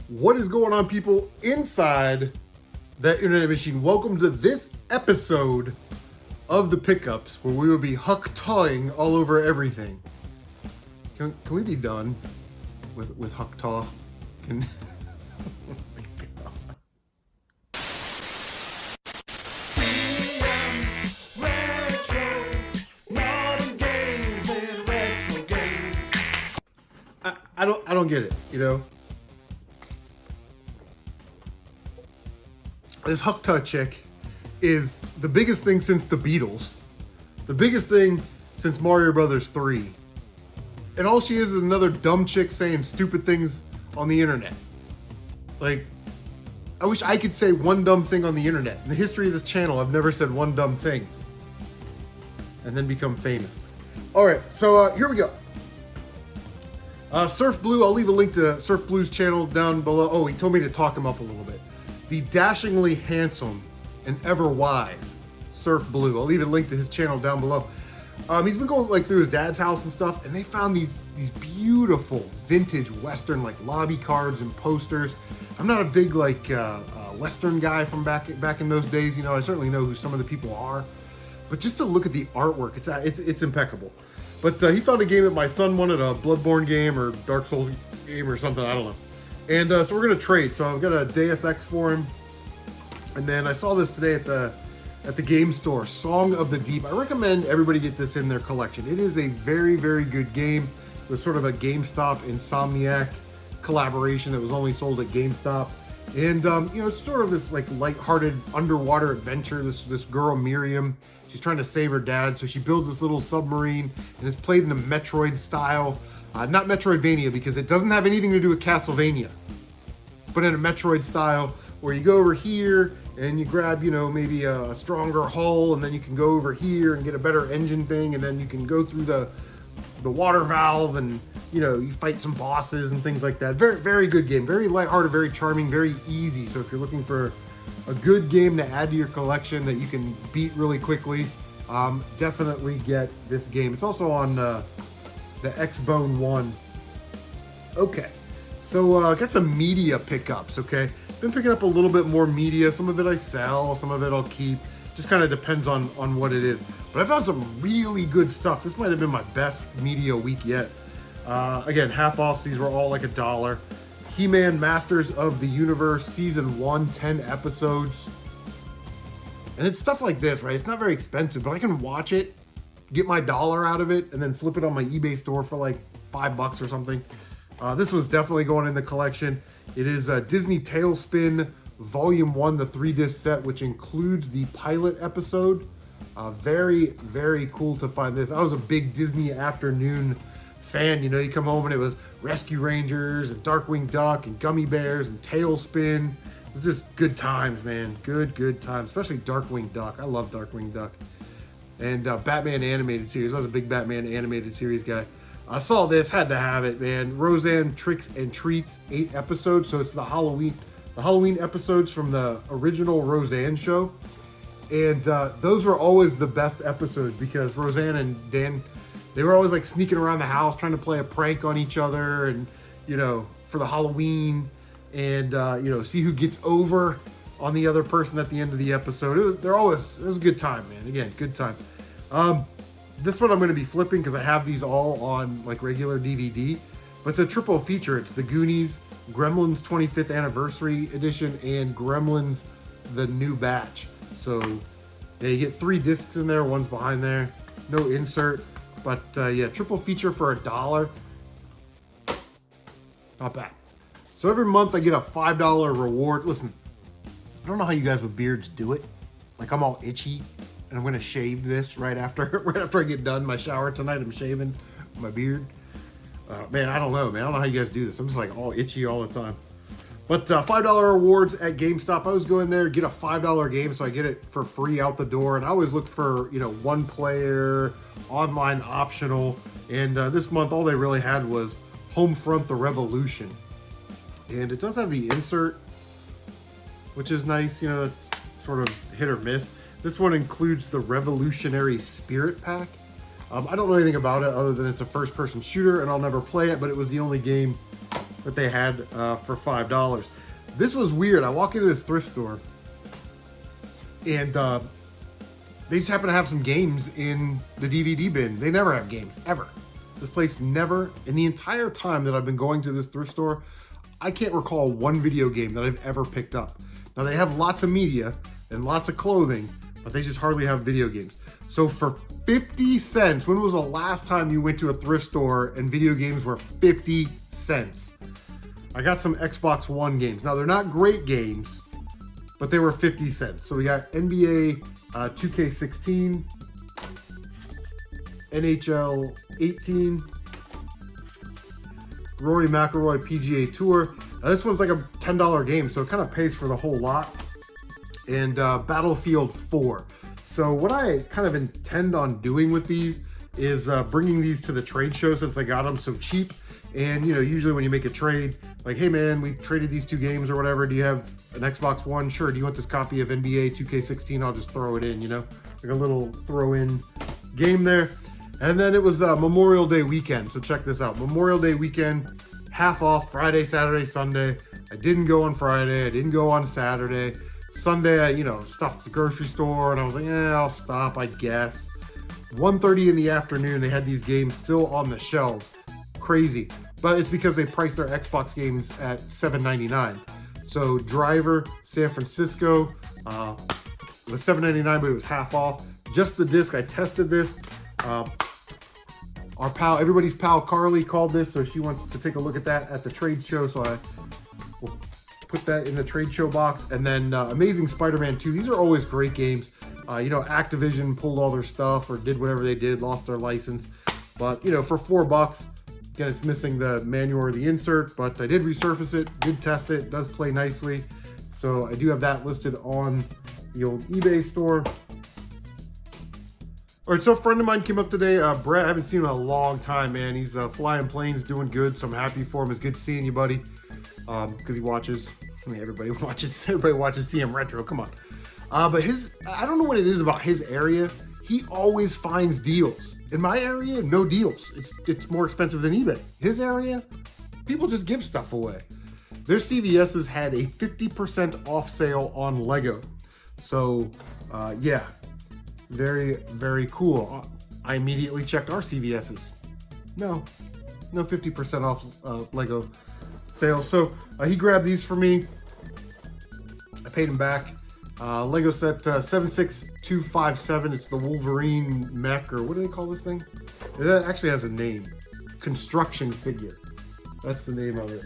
What is going on, people inside that internet machine? Welcome to this episode of the Pickups, where we will be huck-tawing all over everything. Can we be done with huck-taw? Can oh my God. I don't get it, you know. This huck-taw chick is the biggest thing since the Beatles, the biggest thing since Mario Brothers 3. And all she is another dumb chick saying stupid things on the internet. Like, I wish I could say one dumb thing on the internet. In the history of this channel, I've never said one dumb thing and then become famous. All right, so here we go. Surfblue, I'll leave a link to Surfblue's channel down below. Oh, he told me to talk him up a little bit. The dashingly handsome and ever wise Surfblue. I'll leave a link to his channel down below. He's been going through his dad's house and stuff, and they found these beautiful vintage Western lobby cards and posters. I'm not a big Western guy from back in those days. You know, I certainly know who some of the people are, but just to look at the artwork, it's impeccable. But he found a game that my son wanted, a Bloodborne game or Dark Souls game or something, I don't know. And so we're gonna trade. So I've got a Deus Ex for him, and then I saw this today at the game store, Song of the Deep. I recommend everybody get this in their collection. It is a very, very good game. It was sort of a GameStop Insomniac collaboration that was only sold at GameStop. And you know, it's sort of this lighthearted underwater adventure. This girl Miriam, she's trying to save her dad, so she builds this little submarine, and it's played in a Metroid style. Not Metroidvania, because it doesn't have anything to do with Castlevania, but in a Metroid style, where you go over here and you grab, you know, maybe a stronger hull, and then you can go over here and get a better engine thing, and then you can go through the water valve, and you know, you fight some bosses and things like that. Very, very good game. Very lighthearted, very charming, very easy. So if you're looking for a good game to add to your collection that you can beat really quickly, definitely get this game. It's also on the Xbone One. Okay, so got some media pickups. Okay, been picking up a little bit more media. Some of it I sell, some of it I'll keep. Just kind of depends on what it is. But I found some really good stuff. This might have been my best media week yet. Again, half off. These were all like $1. He-Man Masters of the Universe Season 1, 10 episodes. And it's stuff like this, right? It's not very expensive, but I can watch it, get my $1 out of it, and then flip it on my eBay store for like $5 or something. This one's definitely going in the collection. It is Disney Tailspin Volume 1, the 3-disc set, which includes the pilot episode. Very, very cool to find this. I was a big Disney Afternoon fan. You know, you come home and it was Rescue Rangers and Darkwing Duck and Gummy Bears and Tailspin. It was just good times, man. Good times, especially Darkwing Duck. I love Darkwing Duck. And Batman Animated Series. I was a big Batman Animated Series guy. I saw this, had to have it, man. Roseanne Tricks and Treats, 8 episodes. So it's the Halloween episodes from the original Roseanne show. And those were always the best episodes because Roseanne and Dan, they were always like sneaking around the house trying to play a prank on each other, and you know, for the Halloween, and you know, see who gets over on the other person at the end of the episode. It was a good time, man. Again, good time. This one I'm going to be flipping because I have these all on like regular DVD, but it's a triple feature. It's the Goonies, Gremlins 25th Anniversary Edition, and Gremlins The New Batch. So yeah, you get 3 discs in there, one's behind there, no insert, but yeah, triple feature for $1. Not bad. So every month I get a $5 reward. Listen, I don't know how you guys with beards do it. Like, I'm all itchy, and I'm gonna shave this right after I get done my shower tonight. I'm shaving my beard. Man, I don't know, man. I don't know how you guys do this. I'm just like all itchy all the time. But $5 rewards at GameStop. I always go in there, get a $5 game, so I get it for free out the door. And I always look for, you know, 1-player, online optional. And this month, all they really had was Homefront: The Revolution. And it does have the insert, which is nice. You know, it's sort of hit or miss. This one includes the Revolutionary Spirit Pack. I don't know anything about it other than it's a first-person shooter, and I'll never play it, but it was the only game that they had for $5. This was weird. I walk into this thrift store and they just happen to have some games in the DVD bin. They never have games, ever. This place never, in the entire time that I've been going to this thrift store, I can't recall one video game that I've ever picked up. Now they have lots of media and lots of clothing, but they just hardly have video games. So for 50 cents, when was the last time you went to a thrift store and video games were 50 cents? I got some Xbox One games. Now they're not great games, but they were 50 cents. So we got NBA 2K16, NHL 18, Rory McIlroy PGA Tour. Now this one's like a $10 game, so it kind of pays for the whole lot. And Battlefield 4. So what I kind of intend on doing with these is bringing these to the trade show since I got them so cheap. And, you know, usually when you make a trade, like, hey man, we traded these 2 games or whatever. Do you have an Xbox One? Sure. Do you want this copy of NBA 2K16? I'll just throw it in, you know, like a little throw in game there. And then it was Memorial Day weekend. So check this out. Memorial Day weekend, half off Friday, Saturday, Sunday. I didn't go on Friday. I didn't go on Saturday. Sunday, I, you know, stopped at the grocery store and I was like, I'll stop, I guess. 1:30 in the afternoon, they had these games still on the shelves. Crazy. But it's because they priced their Xbox games at $7.99. So Driver, San Francisco, it was $7.99, but it was half off. Just the disc, I tested this. Our pal, everybody's pal Carly called this, so she wants to take a look at that at the trade show. So I will put that in the trade show box. And then Amazing Spider-Man 2. These are always great games. You know, Activision pulled all their stuff or did whatever they did, lost their license. But, you know, for $4, again, it's missing the manual or the insert, but I did resurface it, did test it, does play nicely. So I do have that listed on the old eBay store. All right, so a friend of mine came up today, Brett. I haven't seen him in a long time, man. He's flying planes, doing good, so I'm happy for him. It's good seeing you, buddy, because he watches. I mean, everybody watches CM Retro. Come on. But I don't know what it is about his area. He always finds deals. In my area, no deals. It's more expensive than eBay. His area, people just give stuff away. Their CVS's had a 50% off sale on Lego. So, yeah, very, very cool. I immediately checked our CVS's. No 50% off Lego sale. So he grabbed these for me. I paid him back. Lego set 76257. It's the Wolverine mech, or what do they call this thing? It actually has a name. Construction figure. That's the name of it.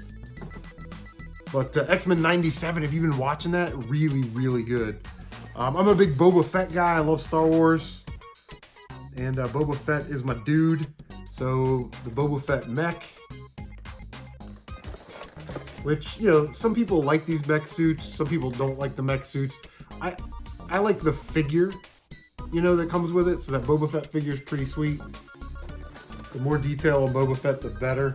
But X-Men 97, if you've been watching that, really, really good. I'm a big Boba Fett guy. I love Star Wars. And Boba Fett is my dude. So the Boba Fett mech. Which, you know, some people like these mech suits. Some people don't like the mech suits. I like the figure, you know, that comes with it. So that Boba Fett figure is pretty sweet. The more detail on Boba Fett, the better.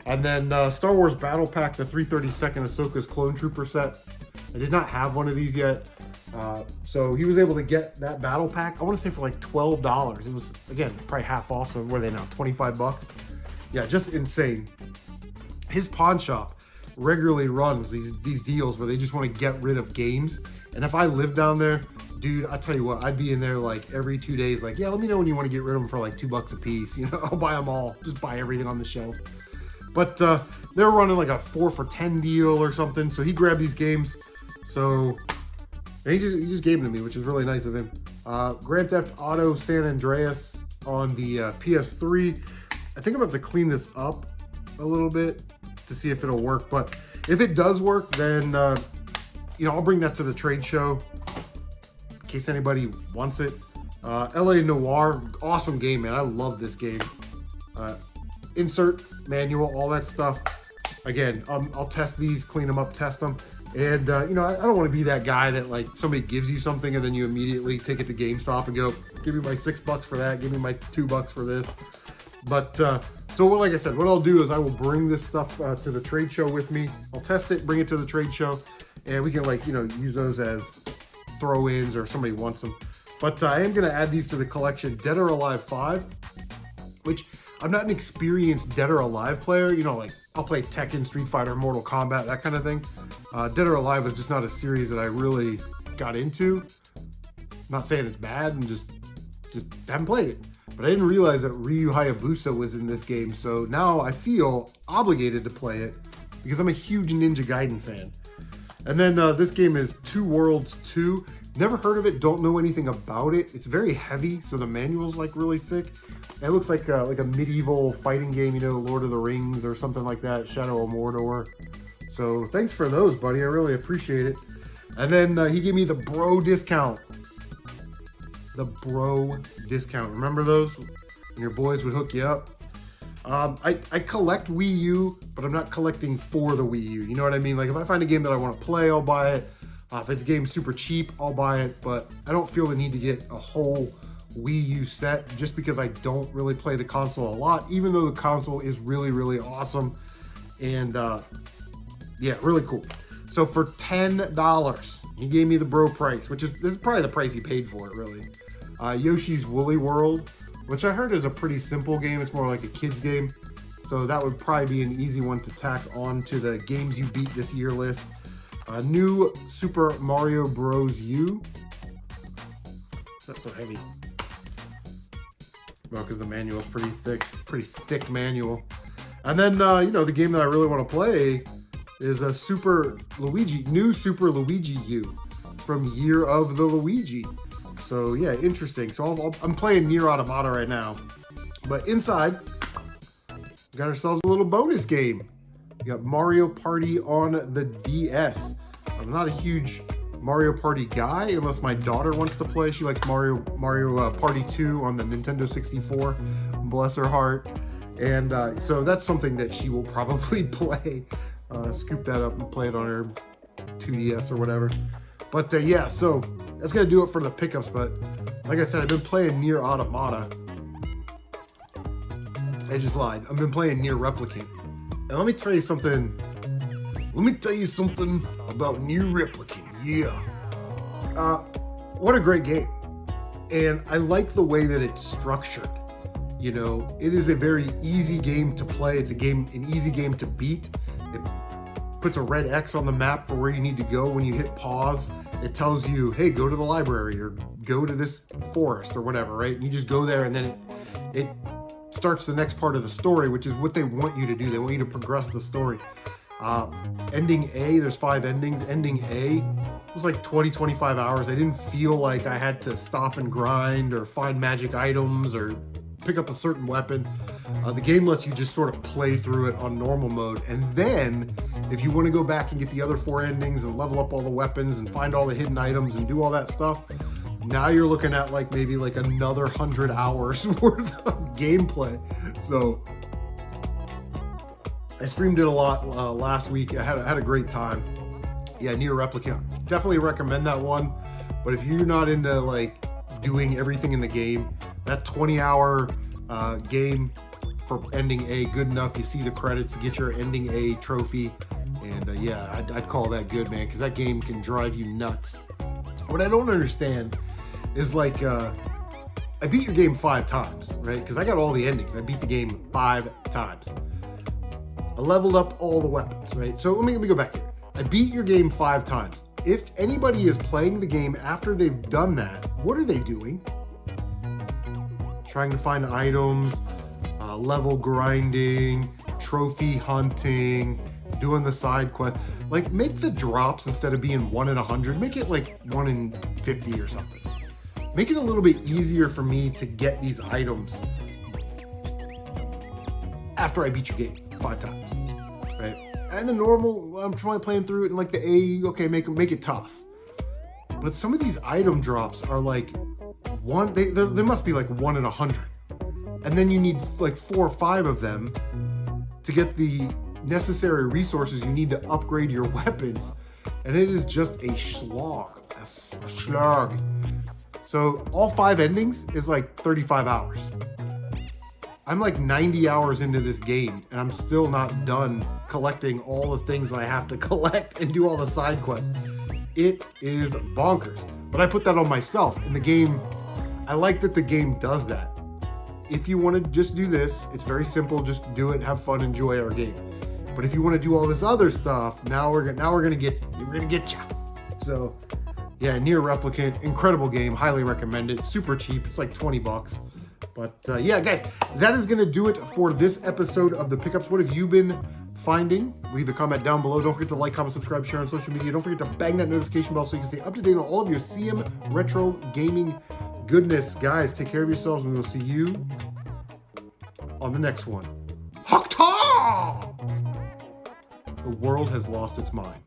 And then Star Wars Battle Pack, the 332nd Ahsoka's Clone Trooper set. I did not have one of these yet. So he was able to get that battle pack, I want to say for like $12. It was, again, probably half off. So where are they now? 25 bucks? Yeah, just insane. His pawn shop regularly runs these deals where they just want to get rid of games. And if I live down there, dude, I tell you what, I'd be in there like every 2 days, like, yeah, let me know when you want to get rid of them for like $2 a piece. You know, I'll buy them all. Just buy everything on the shelf. But they were running like a 4 for $10 deal or something. So he grabbed these games. So he just gave them to me, which is really nice of him. Grand Theft Auto San Andreas on the PS3. I think I'm going to have to clean this up a little bit to see if it'll work. But if it does work, then, you know, I'll bring that to the trade show in case anybody wants it. LA Noire, awesome game, man. I love this game. Insert, manual, all that stuff. Again, I'll test these, clean them up, test them. And, you know, I don't want to be that guy that, like, somebody gives you something and then you immediately take it to GameStop and go, give me my $6 for that, give me my $2 for this. But, so like I said, what I'll do is I will bring this stuff to the trade show with me. I'll test it, bring it to the trade show, and we can, like, you know, use those as throw-ins or if somebody wants them. But I am going to add these to the collection, Dead or Alive 5, which I'm not an experienced Dead or Alive player. You know, like I'll play Tekken, Street Fighter, Mortal Kombat, that kind of thing. Dead or Alive was just not a series that I really got into. Not saying it's bad, and just haven't played it. But I didn't realize that Ryu Hayabusa was in this game, so now I feel obligated to play it because I'm a huge Ninja Gaiden fan. And then this game is Two Worlds 2. Never heard of it, don't know anything about it. It's very heavy, so the manual's like really thick. It looks like a medieval fighting game, you know, Lord of the Rings or something like that, Shadow of Mordor. So thanks for those, buddy. I really appreciate it. And then he gave me the bro discount. The bro discount. Remember those? When your boys would hook you up? I collect Wii U, but I'm not collecting for the Wii U. You know what I mean? Like if I find a game that I want to play, I'll buy it. If it's a game super cheap, I'll buy it. But I don't feel the need to get a whole Wii U set just because I don't really play the console a lot, even though the console is really, really awesome. And yeah, really cool. So for $10, he gave me the bro price, this is probably the price he paid for it, really. Yoshi's Woolly World, which I heard is a pretty simple game. It's more like a kid's game. So that would probably be an easy one to tack on to the games you beat this year list. New Super Mario Bros. U. That's so heavy. Well, because the manual is pretty thick manual. And then, you know, the game that I really want to play is a new Super Luigi U from Year of the Luigi. So yeah, interesting. So I'm playing Nier Automata right now. But inside, we got ourselves a little bonus game. We got Mario Party on the DS. I'm not a huge Mario Party guy unless my daughter wants to play. She likes Mario Party 2 on the Nintendo 64. Bless her heart. And so that's something that she will probably play. Scoop that up and play it on her 2DS or whatever. But yeah, so that's gonna do it for the pickups. But like I said, I've been playing Nier Automata. I just lied. I've been playing Nier Replicant. And let me tell you something. Let me tell you something about Nier Replicant. Yeah. What a great game. And I like the way that it's structured. You know, it is a very easy game to play. It's an easy game to beat. It puts a red X on the map for where you need to go. When you hit pause, it tells you, hey, go to the library or go to this forest or whatever, right? And you just go there, and then it starts the next part of the story, which is what they want you to do. They want you to progress the story. Ending A, there's 5 endings. Ending A was like 20-25 hours. I didn't feel like I had to stop and grind or find magic items or pick up a certain weapon. The game lets you just sort of play through it on normal mode. And then if you want to go back and get the other 4 endings and level up all the weapons and find all the hidden items and do all that stuff, now you're looking at like maybe like another 100 hours worth of gameplay. So I streamed it a lot last week. I had a great time. Yeah, Nier Replicant. Definitely recommend that one. But if you're not into like doing everything in the game, that 20-hour game for ending A, good enough. You see the credits to get your ending A trophy. And yeah, I'd call that good, man, because that game can drive you nuts. What I don't understand is like, I beat your game 5 times, right? Because I got all the endings. I beat the game 5 times. I leveled up all the weapons, right? So let me go back here. I beat your game 5 times. If anybody is playing the game after they've done that, what are they doing? Trying to find items, level grinding, trophy hunting, doing the side quest. Like, make the drops, instead of being 1 in 100, make it like 1 in 50 or something. Make it a little bit easier for me to get these items after I beat your game 5 times, right? And the normal, I'm playing through it, and like the A, okay, make it tough. But some of these item drops are like there must be like 1 in 100. And then you need like 4 or 5 of them to get the necessary resources you need to upgrade your weapons. And it is just a slog, a slog. So all 5 endings is like 35 hours. I'm like 90 hours into this game, and I'm still not done collecting all the things that I have to collect and do all the side quests. It is bonkers. But I put that on myself. In the game, I like that the game does that. if you want to just do this, it's very simple. Just do it, have fun, enjoy our game. But if you want to do all this other stuff, now we're gonna get you. So yeah, Nier Replicant, incredible game, highly recommend it. Super cheap, it's like 20 bucks. But yeah, guys, that is gonna do it for this episode of the Pickups. What have you been finding? Leave a comment down below. Don't forget to like, comment, subscribe, share on social media. Don't forget to bang that notification bell so you can stay up to date on all of your CM retro gaming goodness. Guys, take care of yourselves, and we'll see you on the next one. Hakta! The world has lost its mind.